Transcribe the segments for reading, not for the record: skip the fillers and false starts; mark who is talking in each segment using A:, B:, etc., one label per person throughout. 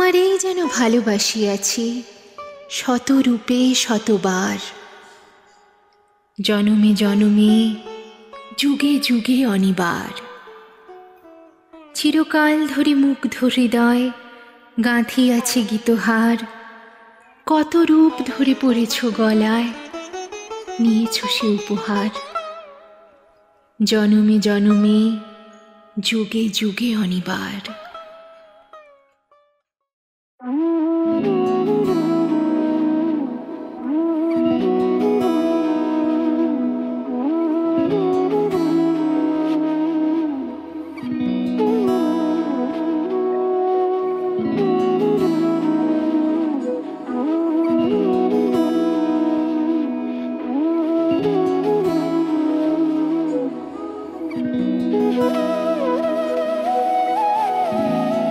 A: তোমারেই যেন ভালোবাসিয়াছি শত রূপে শতবার, জনমে জনমে যুগে যুগে অনিবার। চিরকাল ধরে মুগ্ধ হৃদয় গাঁথিয়াছে গীতহার, কত রূপ ধরে পড়েছ গলায়, নিয়েছ সে উপহার। জনমে জনমে যুগে যুগে অনিবার।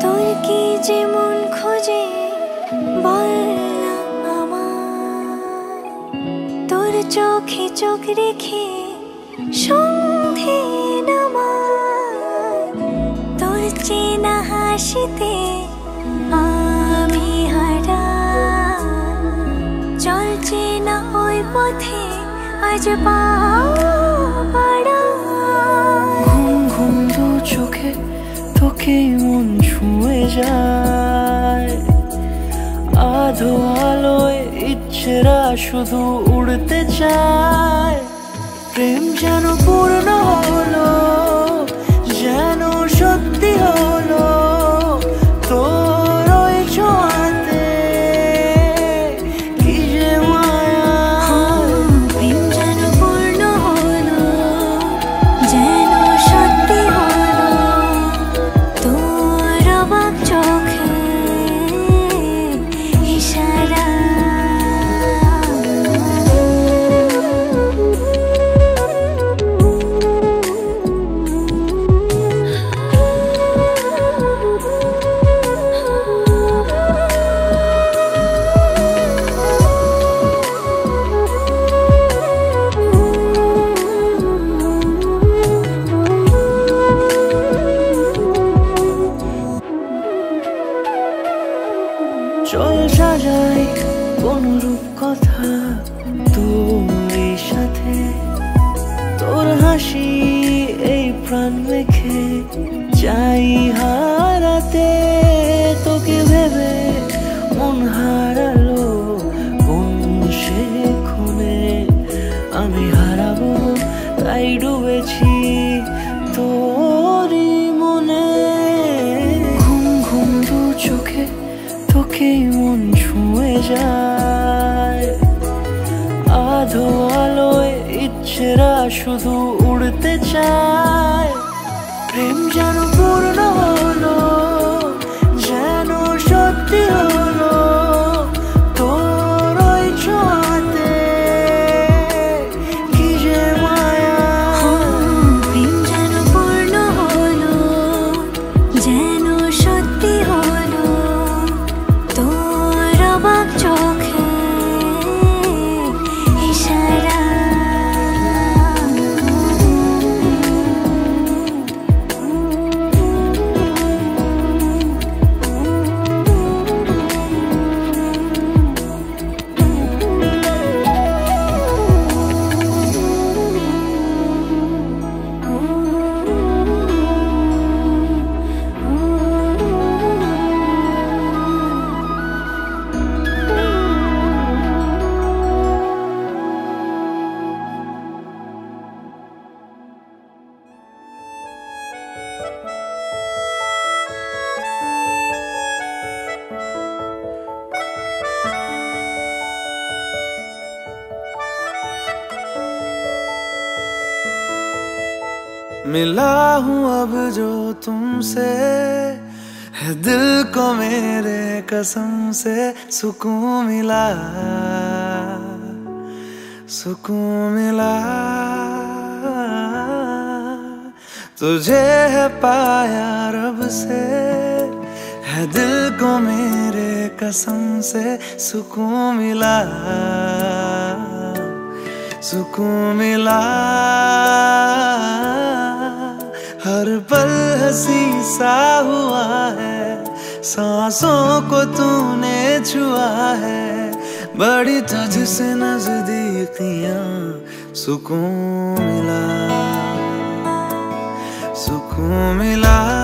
B: তোর কি যেমন খোঁজে বললাম আমায়, তোর চোখে চোখ রেখে সন্ধে নামায়। তোর চেনা হাসিতে আমি হারাই, চল চেনা ওই পথে আজ পা বাড়াই।
C: ঘুম ঘুম দু চোখে তোকেই মন ছুঁয়ে যায়, আধো আলোয় ইচ্ছেরা শুধু উড়তে চায়। প্রেম যেন পূর্ণ হলো, যেন সত্যি হলো তোর ওই ছোঁয়াতে, কি যে মায়া।
B: প্রেম যেন পূর্ণ হলো, যেন সত্যি হলো তোর অবাক চোখে ইশারা।
C: চল সাজাই কোন রূপ কথা তোর সাথে, তোর হাসি এই প্রাণ মেখে চাই হারাতে। তোকে ভেবে মন হারালো কোন সে ক্ষণে, আমি হারাবো তাই ডুবেছি তোরই মনে। ঘুম ঘুম দু চোখে তোকেই মন ছুঁয়ে যায়, আধো আলোয় ইচ্ছেরা শুধু উড়তে চায়। প্রেম যেন পূর্ণ হলো, যেন সত্যি হলো তোর ওই ছোঁয়াতে, কি যে মায়া।
B: প্রেম যেন পূর্ণ হলো, যেন সত্যি হলো তোর অবাক চোখে ইশারা।
C: मिला हूँ अब जो तुमसे, है दिल को मेरे कसम से सुकून मिला, सुकून मिला। तुझे है पाया रब से, है दिल को मेरे कसम से सुकून मिला, सुकून मिला। हर पल हंसी सा हुआ है, सांसों को तूने छुआ है, बड़ी तुझसे नजदीकियां, सुकून मिला, सुकून मिला।